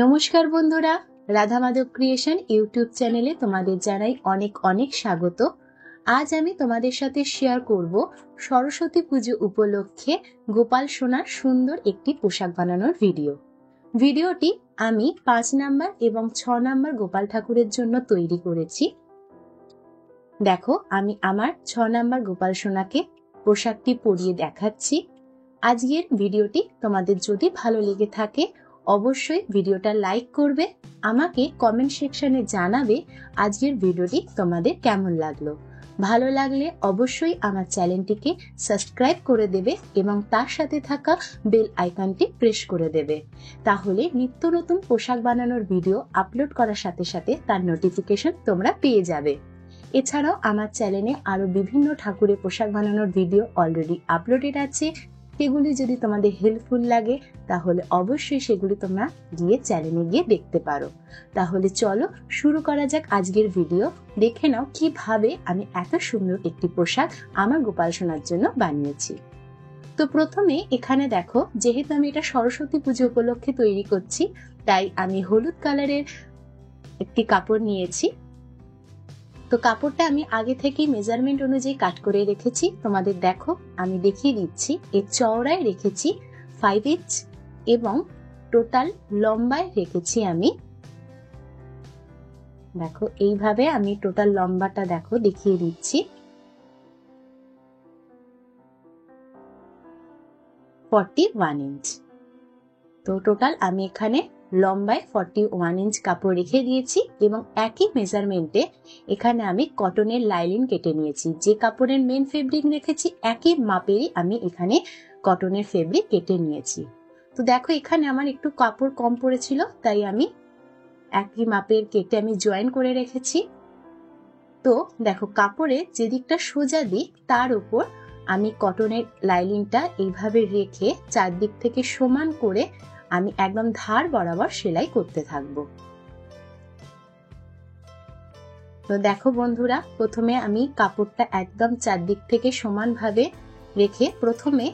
নমস্কার বন্ধুরা, Radha Madhav creation YouTube চ্যানেলে তোমাদের জানাই অনেক অনেক স্বাগত। আজ আমি তোমাদের সাথে শেয়ার করব সরস্বতী পুজো উপলক্ষে গোপাল সোনার সুন্দর একটি পোশাক বানানোর ভিডিওটি আমি 5 নাম্বার এবং 6 নাম্বার গোপাল ঠাকুরের জন্য তৈরি করেছি। দেখো, আমি আমার 6 নাম্বার গোপাল সোনাকে পোশাকটি পরিয়ে দেখাচ্ছি। আজকের ভিডিওটি তোমাদের যদি ভালো লেগে থাকে অবশ্যই ভিডিওটা লাইক করবে, আমাকে কমেন্ট সেকশনে জানাবে আজকের ভিডিওটি তোমাদের কেমন লাগলো। ভালো লাগলে অবশ্যই আমার চ্যানেলটিকে সাবস্ক্রাইব করে দেবে এবং তার সাথে থাকা বেল আইকনটি প্রেস করে দেবে, তাহলে নিত্য নতুন পোশাক বানানোর ভিডিও আপলোড করার সাথে সাথে তার নোটিফিকেশন তোমরা পেয়ে যাবে। এছাড়াও আমার চ্যানেলে আরো বিভিন্ন ঠাকুরের পোশাক বানানোর ভিডিও অলরেডি আপলোডেড আছে। সেগুলি যদি তোমাদের হেল্পফুল লাগে তাহলে অবশ্যই সেগুলি তোমরা গিয়ে চ্যানেলে গিয়ে দেখতে পারো। তাহলে চলো শুরু করা যাক আজকের ভিডিও। দেখে নাও কিভাবে আমি এত সুন্দর একটি পোশাক আমার গোপাল সোনার জন্য বানিয়েছি। তো প্রথমে এখানে দেখো, যেহেতু আমি এটা সরস্বতী পুজো উপলক্ষে তৈরি করছি, তাই আমি হলুদ কালারের একটি কাপড় নিয়েছি। তো কাপড়টা আমি আগে থেকেই মেজারমেন্ট অনুযায়ী কাট করে রেখেছি। তোমাদের দেখো আমি দেখিয়ে দিচ্ছি, এর চওড়ায় রেখেছি 5 ইঞ্চ এবং টোটাল লম্বায় রেখেছি আমি, দেখো এইভাবে আমি টোটাল লম্বাটা দেখো দেখিয়ে দিচ্ছি 41 ইঞ্চ। তো টোটাল আমি এখানে লম্বায় 41 ইঞ্চ কাপড় রেখে দিয়েছি এবং একই মেজারমেন্টে এখানে আমি কটনের লাইলিন কেটে নিয়েছি। যে কাপড়ের মেন ফেব্রিক রেখেছি একই মাপেরই আমি এখানে কটনের ফেব্রিক কেটে নিয়েছি। তো দেখো এখানে আমার একটু কাপড় কম পড়েছিল, তাই আমি একই মাপের কেটে আমি জয়েন করে রেখেছি। তো দেখো কাপড়ের যে দিকটা সোজা দিক তার উপর আমি কটনের লাইলিনটা এইভাবে রেখে চারদিক থেকে সমান করে আমি একদম ধার বরাবর সেলাই করতে থাকবো। তো দেখো বন্ধুরা, প্রথমে আমি কাপড়টা একদম চারদিক থেকে সমানভাবে রেখে প্রথমে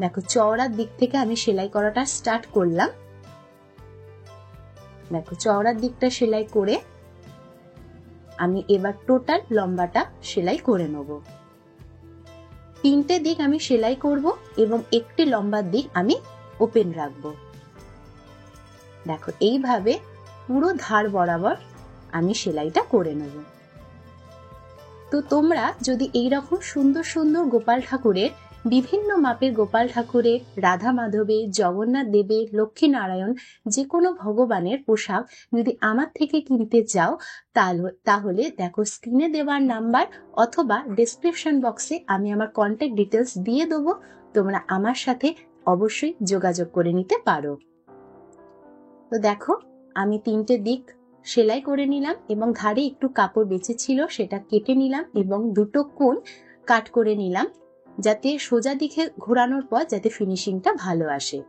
দেখো চওড়ার দিক থেকে আমি সেলাই করাটা স্টার্ট করলাম। দেখো চওড়ার দিকটা সেলাই করে আমি এবার টোটাল লম্বাটা সেলাই করে নেব। 3টে দিক আমি সেলাই করব এবং একটি লম্বার দিক আমি ওপেন রাখবো। দেখো এইভাবে পুরো ধার বরাবর আমি সেলাইটা করে নেব। তো তোমরা যদি এইরকম সুন্দর সুন্দর গোপাল ঠাকুরের, বিভিন্ন মাপের গোপাল ঠাকুরের, রাধা মাধবের, জগন্নাথ দেবের, লক্ষ্মী নারায়ণ যে কোনো ভগবানের পোশাক যদি আমার থেকে কিনতে চাও তাহলে দেখো স্ক্রিনে দেওয়ার নাম্বার অথবা ডেসক্রিপশন বক্সে আমি আমার কন্ট্যাক্ট ডিটেলস দিয়ে দেবো, তোমরা আমার সাথে অবশ্যই যোগাযোগ করে নিতে পারো। তো দেখো আমি 3টে দিক সেলাই করে নিলাম এবং ধারে একটু কাপড় বেঁচে ছিল সেটা কেটে নিলাম এবং দুটো কোণ কাট করে নিলাম, যাতে সোজা দিকে ঘোরানোর পর যাতে ফিনিশিংটা ভালো আসে।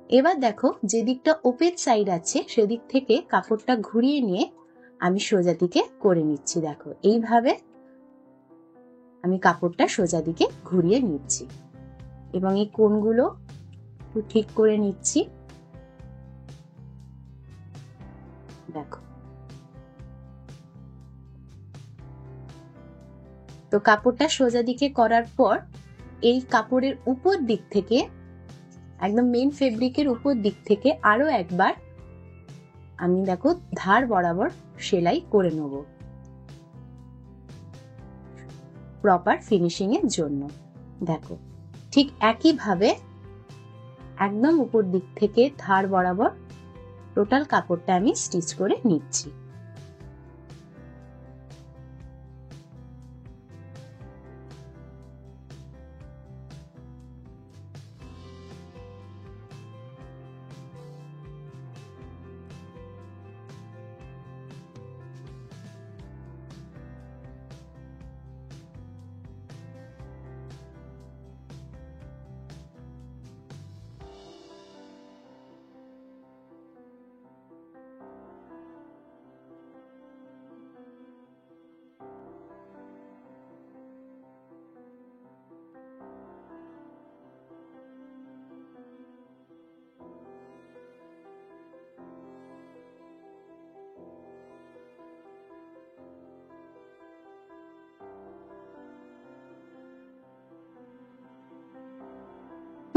এবার দেখো যে দিকটা ওপেন সাইড আছে সেদিক থেকে কাপড়টা ঘুরিয়ে নিয়ে আমি সোজা দিকে করে নিচ্ছি। দেখো এইভাবে আমি কাপড়টা সোজা দিকে ঘুরিয়ে নিচ্ছি এবং এই কোণগুলো ঠিক করে নিচ্ছি। দেখো তো কাপড়টা সোজা দিকে করার পর এই কাপড়ের উপর দিক থেকে একদম মেন ফেব্রিকের উপর দিক থেকে আরো একবার আমি দেখো ধার বরাবর সেলাই করে নেব প্রপার ফিনিশিং এর জন্য। দেখো ঠিক একইভাবে একদম উপর দিক থেকে ধার বরাবর টোটাল কাপড়টা আমি স্টিচ করে নিচ্ছি।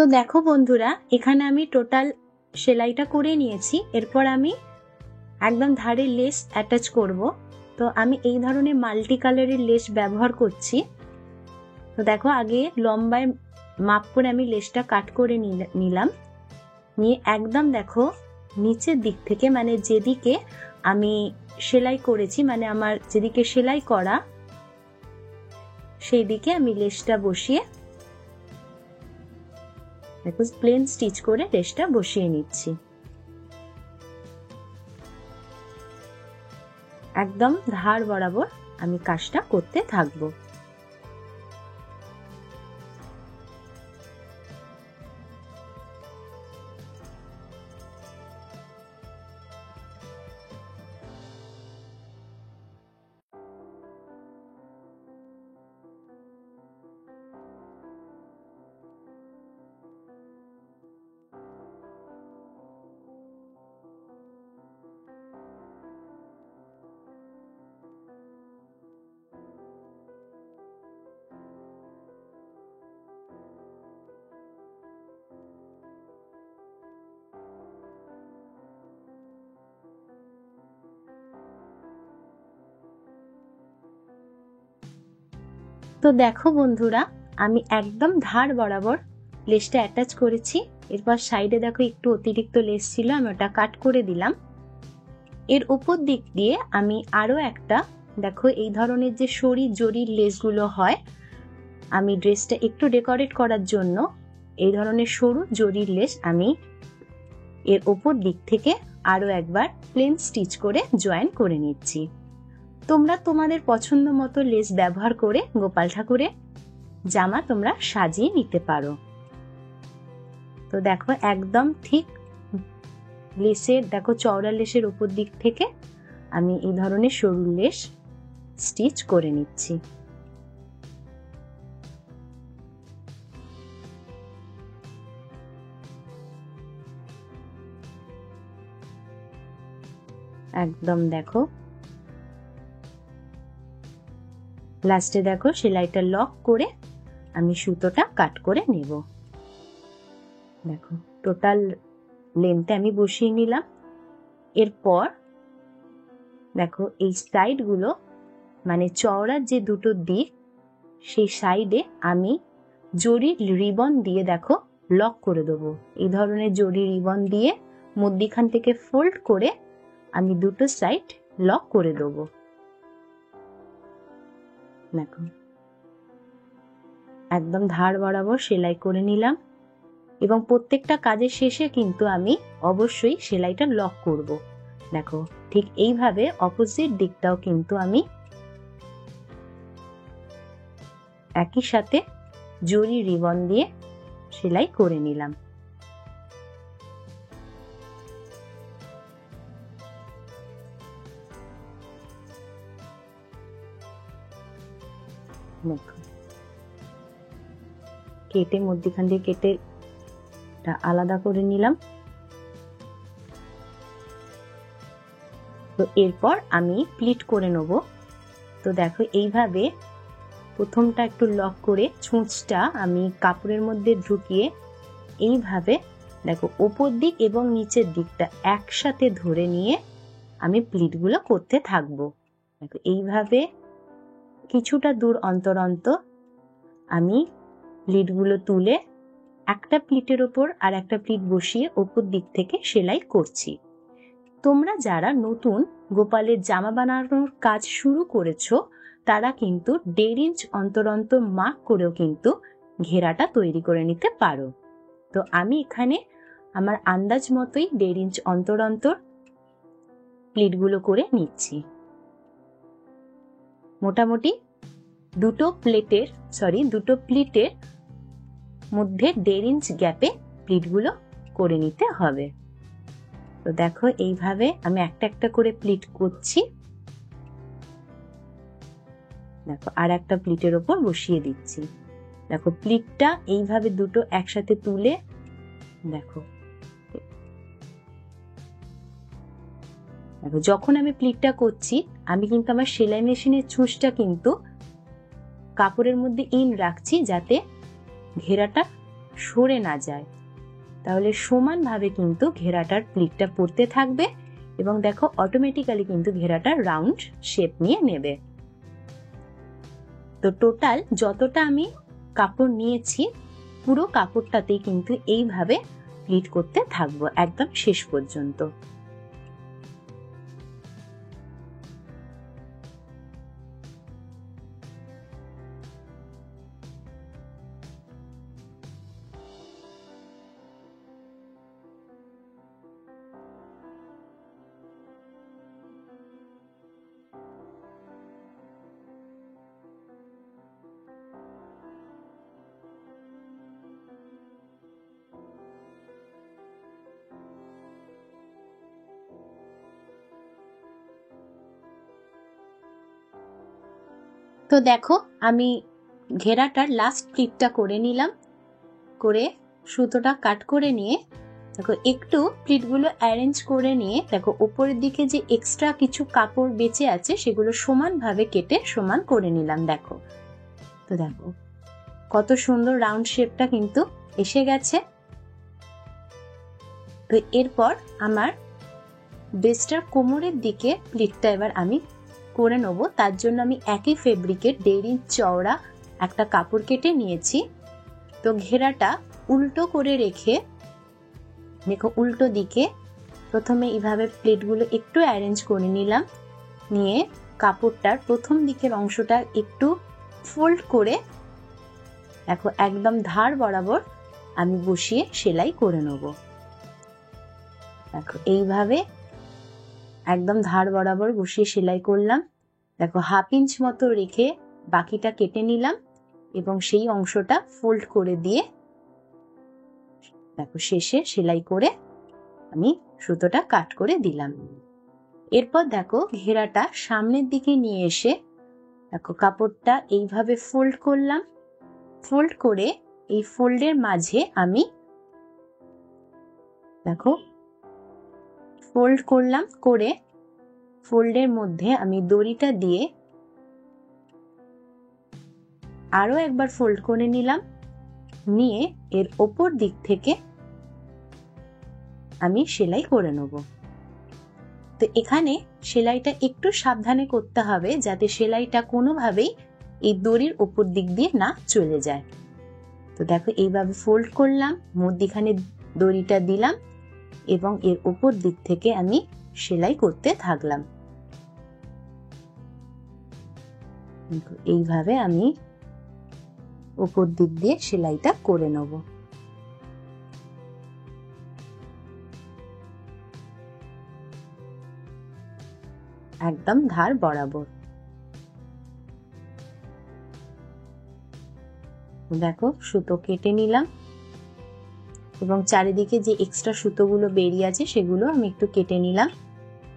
তো দেখো বন্ধুরা, এখানে আমি টোটাল সেলাইটা করে নিয়েছি। এরপর আমি একদম ধারে লেস অ্যাটাচ করব। তো আমি এই ধরনের মাল্টি কালারের লেস ব্যবহার করছি। তো দেখো, আগে লম্বায় মাপ করে আমি লেসটা কাট করে নিলাম। নিয়ে একদম দেখো নিচের দিক থেকে, মানে যেদিকে আমি সেলাই করেছি, মানে আমার যেদিকে সেলাই করা সেই দিকে আমি লেসটা বসিয়ে দেখো প্লেন স্টিচ করে লেসটা বসিয়ে নিচ্ছি। একদম ধার বরাবর আমি কাজটা করতে থাকবো। তো দেখো বন্ধুরা, আমি একদম ধার বরাবর লেসটা অ্যাটাচ করেছি। এরপর সাইডে দেখো একটু অতিরিক্ত লেস ছিল, আমি ওটা কাট করে দিলাম। এর উপর দিক দিয়ে আমি আরো একটা, দেখো এই ধরনের যে সরি জরির লেসগুলো হয়, আমি ড্রেসটা একটু ডেকোরেট করার জন্য এই ধরনের সরু জরির লেস আমি এর উপর দিক থেকে আরো একবার প্লেন স্টিচ করে জয়েন করে নিচ্ছি। তোমরা তোমাদের পছন্দ মতো লেস ব্যবহার করে গোপাল ঠাকুরের জামা তোমরা সাজিয়ে নিতে পারো। তো দেখো একদম ঠিক লেসের, দেখো চওড়া লেসের উপর দিক থেকে আমি এই ধরনের সরু লেস স্টিচ করে নিচ্ছি। একদম দেখো লাস্টে দেখো সেলাইটা লক করে আমি সুতোটা কাট করে নেব। দেখো টোটাল লেন্থে আমি বসিয়ে নিলাম। এরপর দেখো এই সাইড গুলো, মানে চওড়ার যে দুটো দিক, সেই সাইডে আমি জরির রিবন দিয়ে দেখো লক করে দেবো। এই ধরনের জরি রিবন দিয়ে মধ্যিখান থেকে ফোল্ড করে আমি দুটো সাইড লক করে দেবো। দেখো একদম ধার বরাবর সেলাই করে নিলাম, এবং প্রত্যেকটা কাজের শেষে কিন্তু আমি অবশ্যই সেলাইটা লক করব। দেখো ঠিক এইভাবে অপোজিট দিকটাও কিন্তু আমি একই সাথে জরি রিবন দিয়ে সেলাই করে নিলাম। কেটে মধ্যখান দিয়ে কেটে আলাদা করে নিলাম। তো এরপর আমি প্লিট করে নেব। তো দেখো এইভাবে প্রথমটা একটু লক করে ছুঁচটা আমি কাপড়ের মধ্যে ঢুকিয়ে এইভাবে দেখো ওপর দিক এবং নিচের দিকটা একসাথে ধরে নিয়ে আমি প্লিটগুলো করতে থাকবো। দেখো এইভাবে কিছুটা দূর অন্তর অন্তর আমি প্লিটগুলো তুলে একটা প্লিটের ওপর আর একটা প্লিট বসিয়ে ওপর দিক থেকে সেলাই করছি। তোমরা যারা নতুন গোপালের জামা বানানোর কাজ শুরু করেছো, তারা কিন্তু 1.5 ইঞ্চ অন্তর অন্তর মার্ক করেও কিন্তু ঘেরাটা তৈরি করে নিতে পারো। তো আমি এখানে আমার আন্দাজ মতোই 1.5 ইঞ্চ অন্তর অন্তর প্লিটগুলো করে নিচ্ছি। মোটামুটি দুটো প্লিটের মধ্যে 1.5 ইঞ্চ গ্যাপে প্লিটগুলো করে নিতে হবে। তো দেখো এইভাবে আমি একটা একটা করে প্লিট করছি। দেখো আর একটা প্লিটের ওপর বসিয়ে দিচ্ছি। দেখো প্লিটটা এইভাবে দুটো একসাথে তুলে দেখো যখন আমি প্লিটটা করছি, আমি কিন্তু আমার সেলাই মেশিনের ছুঁচটা কিন্তু কাপড়ের মধ্যে ইন রাখছি, যাতে ঘেরাটা সরে না যায়। তাহলে সমানভাবে কিন্তু ঘেরাটার প্লিটটা পড়তে থাকবে এবং দেখো অটোমেটিক্যালি কিন্তু ঘেরাটা রাউন্ড শেপ নিয়ে নেবে। তো টোটাল যতটা আমি কাপড় নিয়েছি পুরো কাপড়টাতেই কিন্তু এইভাবে প্লিট করতে থাকবো একদম শেষ পর্যন্ত। তো দেখো আমি ঘেরাটার লাস্ট প্লিটটা করে নিলাম, করে সুতোটা কাট করে নিয়ে দেখো একটু প্লিটগুলো অ্যারেঞ্জ করে নিয়ে দেখো উপরের দিকে যে এক্সট্রা কিছু কাপড় বেঁচে আছে সেগুলো সমানভাবে কেটে সমান করে নিলাম। দেখো তো দেখো কত সুন্দর রাউন্ড শেপটা কিন্তু এসে গেছে। তো এরপর আমার বেস্টার কোমরের দিকে প্লিটটা এবার আমি করে নেব। তার জন্য আমি একই ফেব্রিকের 1.5 ইঞ্চ চওড়া একটা কাপড় কেটে নিয়েছি। তো ঘেরাটা উল্টো করে রেখে দেখো উল্টো দিকে প্রথমে এইভাবে প্লেটগুলো একটু অ্যারেঞ্জ করে নিলাম, নিয়ে কাপড়টার প্রথম দিকের অংশটা একটু ফোল্ড করে দেখো একদম ধার বরাবর আমি বসিয়ে সেলাই করে নেব। দেখো এইভাবে একদম ধার বরাবর বসিয়ে সেলাই করলাম। দেখো 1/2 ইঞ্চ মতো রেখে বাকিটা কেটে নিলাম এবং সেই অংশটা ফোল্ড করে দিয়ে দেখো শেষে সেলাই করে আমি সুতোটা কাট করে দিলাম। এরপর দেখো ঘেরাটা সামনের দিকে নিয়ে এসে দেখো কাপড়টা এইভাবে ফোল্ড করলাম, ফোল্ড করে এই ফোল্ডের মাঝে আমি দেখো ফোল্ড করলাম, করে ফোল্ডের মধ্যে আমি দড়িটা দিয়ে আরো একবার ফোল্ড করে নিলাম, নিয়ে এর ওপর দিক থেকে আমি সেলাই করে নেব। তো এখানে সেলাইটা একটু সাবধানে করতে হবে যাতে সেলাইটা কোনোভাবেই এই দড়ির ওপর দিক দিয়ে না চলে যায়। তো দেখো এইভাবে ফোল্ড করলাম, মধ্যিখানে দড়িটা দিলাম এবং এর ওপর দিক থেকে আমি সেলাই করতে থাকলাম। এইভাবে আমি উপর দিক দিয়ে সেলাইটা করে নেব। একদম ধার বরাবর। দেখো সুতো কেটে নিলাম এবং চারিদিকে যে এক্সট্রা সুতোগুলো বেরিয়ে আছে সেগুলো আমি একটু কেটে নিলাম।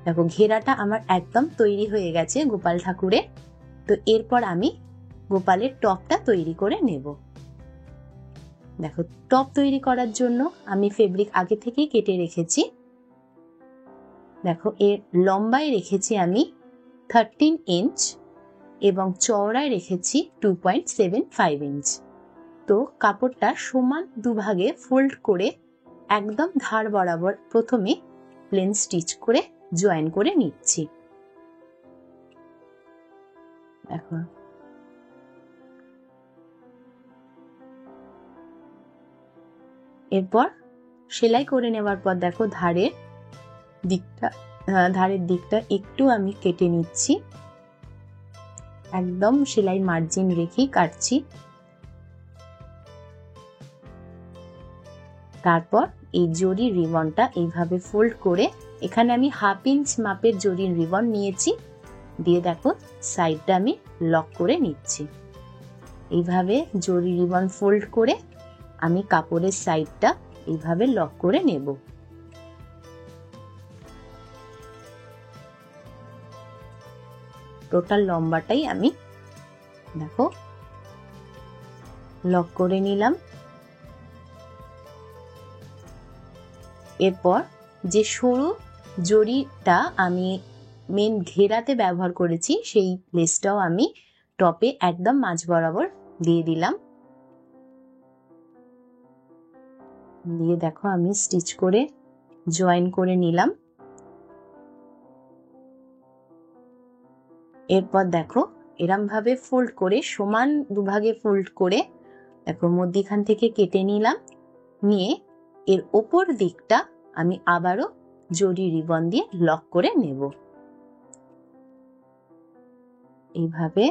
দেখো ঘেরাটা আমার একদম তৈরি হয়ে গেছে গোপাল ঠাকুরের। তো এরপর আমি গোপালের টপটা তৈরি করে নেব। দেখো টপ তৈরি করার জন্য আমি ফেব্রিক আগে থেকেই কেটে রেখেছি। দেখো এর লম্বায় রেখেছি আমি 13 ইঞ্চ এবং চওড়ায় রেখেছি 2.75 ইঞ্চ। তো কাপড়টা সমান দুভাগে ফোল্ড করে একদম ধার বরাবর প্রথমে প্লেন স্টিচ করে জয়েন করে নিচ্ছি। দেখো এরপর সেলাই করে নেওয়ার পর দেখো ধারের দিকটা একটু আমি কেটে নিচ্ছি, একদম সেলাই মার্জিন রেখেই কাটছি। তারপর এই জরির রিবনটা এইভাবে ফোল্ড করে এখানে আমি 1/2 ইঞ্চ মাপের জরির রিবন নিয়েছি, দিয়ে দেখো সাইডটা আমি লক করে নিচ্ছি। এইভাবে জরি রিবন ফোল্ড করে আমি কাপড়ের সাইডটা এইভাবে লক করে নেব। টোটাল লম্বাটাই আমি দেখো লক করে নিলাম। এরপর যে সরু জরিটা আমি মেন ঘেরাতে ব্যবহার করেছি সেই লেসটাও আমি টপে একদম মাঝ বরাবর দিয়ে দিলাম। দিয়ে দেখো আমি স্টিচ করে জয়েন করে নিলাম। এরপর দেখো এরম ভাবে ফোল্ড করে সমান দুভাগে ফোল্ড করে দেখো মধ্যিখান থেকে কেটে নিলাম। নিয়ে এর ওপর দিকটা আমি আবারও জরি রিবন দিয়ে লক করে নেব। এইভাবে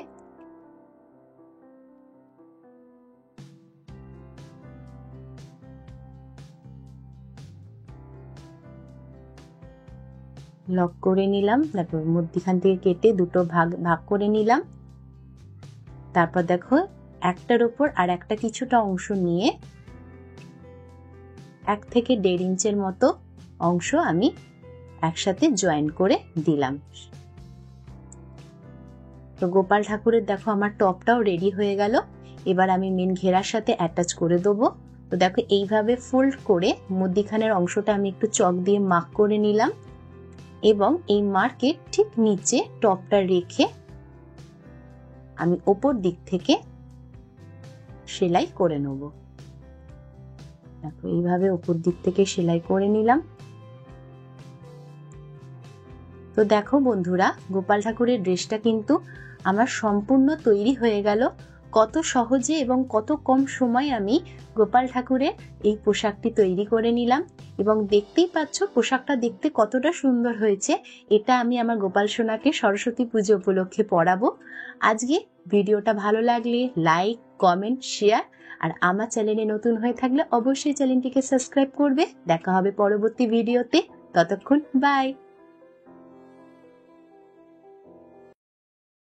লক করে নিলাম। দেখো মধ্যিখান থেকে কেটে দুটো ভাগ করে নিলাম। তারপর দেখো একটার উপর আর একটা কিছুটা অংশ নিয়ে 1 থেকে 1.5 ইঞ্চের মতো অংশ আমি একসাথে জয়েন করে দিলাম। তো গোপাল ঠাকুরের দেখো আমার টপটাও রেডি হয়ে গেল। এবার আমি মেন ঘেরার সাথে অ্যাটাচ করে দেবো। তো দেখো এইভাবে ফোল্ড করে মধ্যিখানের অংশটা আমি একটু চক দিয়ে মার্ক করে নিলাম এবং এই মার্কের ঠিক নিচে টপটা রেখে আমি ওপর দিক থেকে সেলাই করে নেব। দেখো এইভাবে ওপর দিক থেকে সেলাই করে নিলাম। তো দেখো বন্ধুরা, গোপাল ঠাকুরের ড্রেসটা কিন্তু আমার সম্পূর্ণ তৈরি হয়ে গেল। কত সহজে এবং কত কম সময় আমি গোপাল ঠাকুরের এই পোশাকটি তৈরি করে নিলাম এবং দেখতেই পাচ্ছ পোশাকটা দেখতে কতটা সুন্দর হয়েছে। এটা আমি আমার গোপাল সোনাকে সরস্বতী পুজো উপলক্ষে পরাবো। আজকে ভিডিওটা ভালো লাগলে লাইক, কমেন্ট, শেয়ার আর আমার চ্যানেলে নতুন হয়ে থাকলে অবশ্যই চ্যানেলটিকে সাবস্ক্রাইব করবে। দেখা হবে পরবর্তী ভিডিওতে। ততক্ষণ বাই।